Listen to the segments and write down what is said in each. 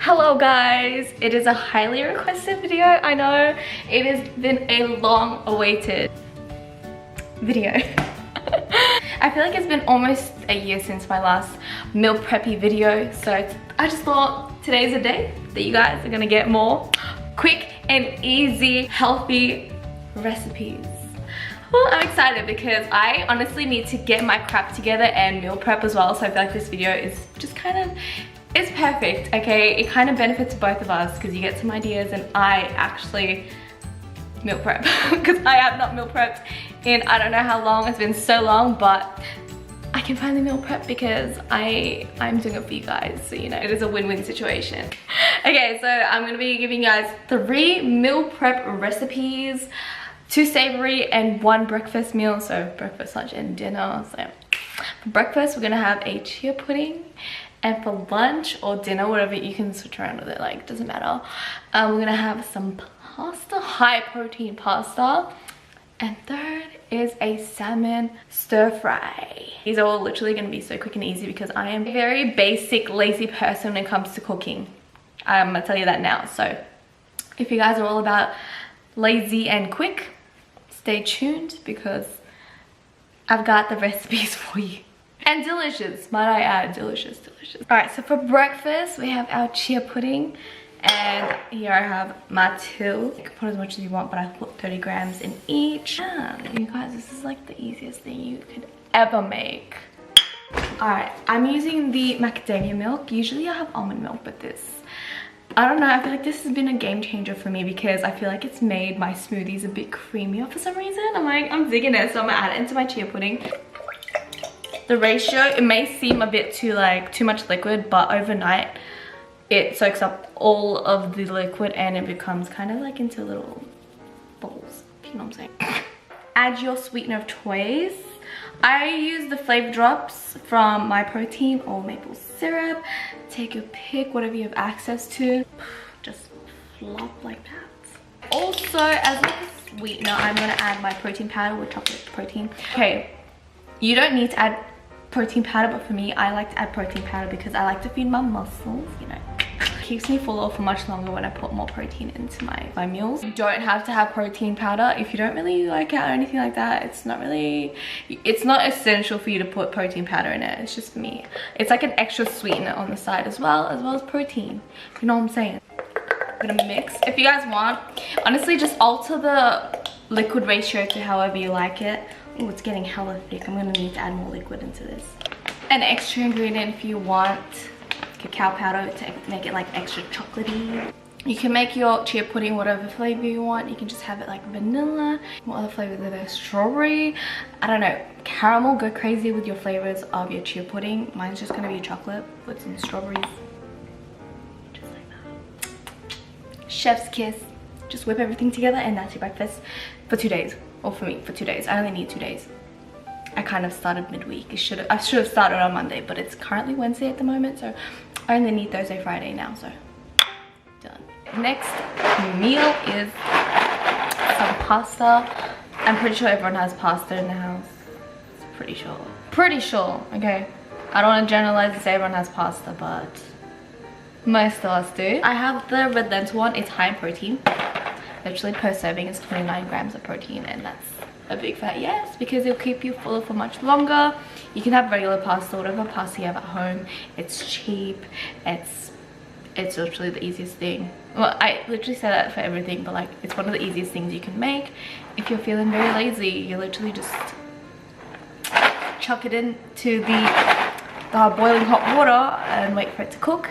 Hello guys, it is a highly requested video. I know it has been a long awaited video. I feel like it's been almost a year since my last meal preppy video, so I just thought today's a day that you guys are gonna get more quick and easy healthy recipes. Well, I'm excited because I honestly need to get my crap together and meal prep as well, so I feel like this video is just it's perfect, okay? It kind of benefits both of us because you get some ideas and I actually meal prep because I have not meal prepped in I don't know how long. It's been so long, but I can finally meal prep because I'm doing it for you guys, so you know, it is a win-win situation. Okay, so I'm gonna be giving you guys 3 meal prep recipes, 2 savory and 1 breakfast meal, so breakfast, lunch and dinner. So for breakfast we're gonna have a chia pudding, and for lunch or dinner, whatever, you can switch around with it, like, doesn't matter, we're gonna have some pasta, high protein pasta, and third is a salmon stir fry. These are all literally gonna be so quick and easy because I am a very basic lazy person when it comes to cooking. I'm gonna tell you that now. So if you guys are all about lazy and quick, stay tuned because I've got the recipes for you. And delicious, might I add, delicious, delicious. All right, so for breakfast, we have our chia pudding. And here I have my 2. You can put as much as you want, but I put 30 grams in each. You guys, this is like the easiest thing you could ever make. All right, I'm using the macadamia milk. Usually I have almond milk, but I don't know, I feel like this has been a game changer for me because I feel like it's made my smoothies a bit creamier for some reason. I'm digging it, so I'm gonna add it into my chia pudding. The ratio, it may seem a bit too much liquid, but overnight it soaks up all of the liquid and it becomes kind of like into little balls, if you know what I'm saying. Add your sweetener of choice. I use the flavor drops from My Protein or maple syrup. Take your pick, whatever you have access to. Just flop like that. Also, as like a sweetener, I'm gonna add my protein powder with chocolate protein. Okay, you don't need to add protein powder, but for me, I like to add protein powder because I like to feed my muscles, you know. Keeps me fuller for much longer when I put more protein into my meals. You don't have to have protein powder if you don't really like it or anything like that. It's not essential for you to put protein powder in it. It's just for me. It's like an extra sweetener on the side as well as protein. You know what I'm saying? I'm gonna mix. If you guys want, honestly, just alter the liquid ratio to however you like it. Oh, it's getting hella thick. I'm gonna need to add more liquid into this. An extra ingredient if you want cacao powder to make it like extra chocolatey. You can make your chia pudding whatever flavor you want. You can just have it like vanilla. What other flavors are there? Strawberry, I don't know, caramel. Go crazy with your flavors of your chia pudding. Mine's just gonna be chocolate with some strawberries, just like that. Chef's kiss. Just whip everything together and that's your breakfast for 2 days. Or for me, for 2 days. I only need 2 days. I kind of started midweek. I should have started on Monday, but it's currently Wednesday at the moment, so I only need Thursday, Friday now, so done. Next meal is some pasta. I'm pretty sure everyone has pasta in the house. Pretty sure, okay? I don't want to generalize and say everyone has pasta, but most of us do. I have the red lentil one. It's high in protein. Literally per serving is 29 grams of protein, and that's a big fat yes because it'll keep you fuller for much longer. You can have regular pasta, whatever pasta you have at home. It's cheap. It's literally the easiest thing. Well, I literally say that for everything, but like, it's one of the easiest things you can make. If you're feeling very lazy, you literally just chuck it into the boiling hot water and wait for it to cook.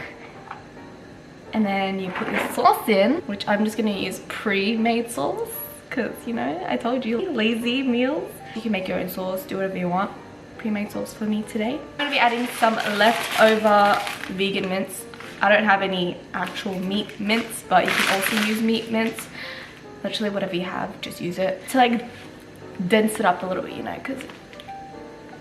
And then you put your sauce in, which I'm just gonna use pre-made sauce because, you know, I told you, lazy meals. You can make your own sauce, do whatever you want. Pre-made sauce for me today. I'm gonna be adding some leftover vegan mince. I don't have any actual meat mince, but you can also use meat mince. Literally whatever you have, just use it to like dense it up a little bit, you know, because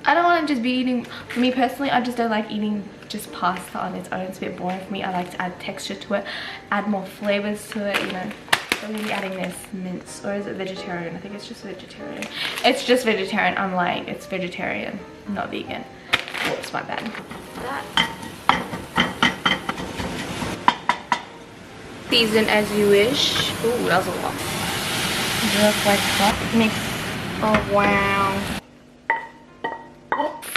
I don't want to just be eating, for me personally, I just don't like eating just pasta on its own. It's a bit boring for me. I like to add texture to it, add more flavors to it, you know. So I'm gonna be adding this mince, or is it vegetarian? I think it's just vegetarian. It's just vegetarian. I'm lying, it's vegetarian, not vegan. Whoops, my bad. That Season as you wish. Ooh, that was a lot. Just like that. Mix. Oh wow.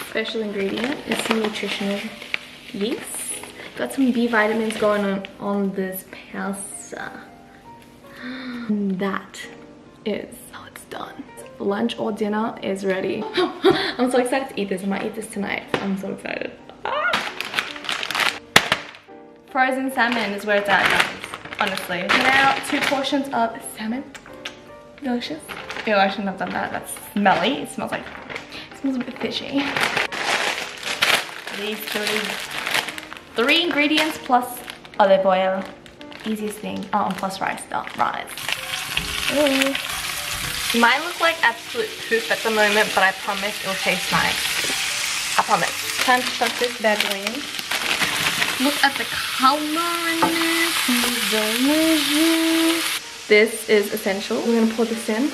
Special ingredient is some nutritional yeast. Got some B vitamins going on this pasta. That is how it's done. Lunch or dinner is ready. I'm so excited to eat this. I might eat this tonight. I'm so excited. Frozen salmon is where it's at, guys. Honestly. Now 2 portions of salmon. Delicious. Ew, I shouldn't have done that. That's smelly. It smells like, it smells a bit fishy. These 3 ingredients plus olive oil. Easiest thing. Oh, and plus rice. Rice. Ooh. Mine look like absolute poop at the moment, but I promise it'll taste nice. I promise. Time to chuck this bad boy in. Look at the color in this. It's delicious. This is essential. We're gonna pour this in.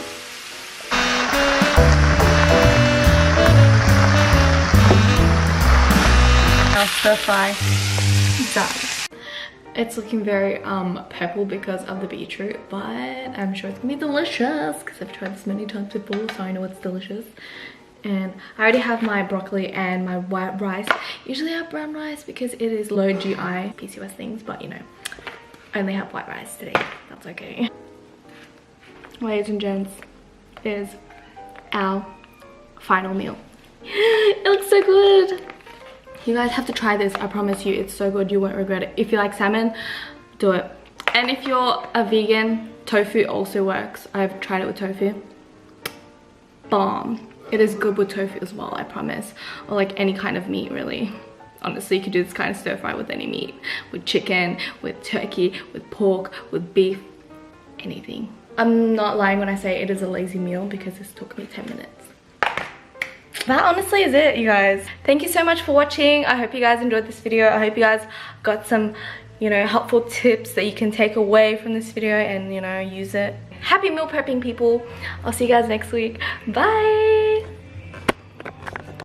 Now stir fry. Done. It's looking very purple because of the beetroot, but I'm sure it's gonna be delicious because I've tried this many times before, so I know it's delicious. And I already have my broccoli and my white rice. Usually I have brown rice because it is low GI PCOS things, but you know, I only have white rice today. That's okay. Ladies and gents, is our final meal. It looks so good. You guys have to try this. I promise you, it's so good. You won't regret it. If you like salmon, do it. And if you're a vegan, tofu also works. I've tried it with tofu. Bomb. It is good with tofu as well, I promise. Or like any kind of meat, really. Honestly, you could do this kind of stir fry with any meat. With chicken, with turkey, with pork, with beef, anything. I'm not lying when I say it is a lazy meal because this took me 10 minutes. That honestly is it, you guys. Thank you so much for watching. I hope you guys enjoyed this video. I hope you guys got some, you know, helpful tips that you can take away from this video and, you know, use it. Happy meal prepping, people. I'll see you guys next week. Bye.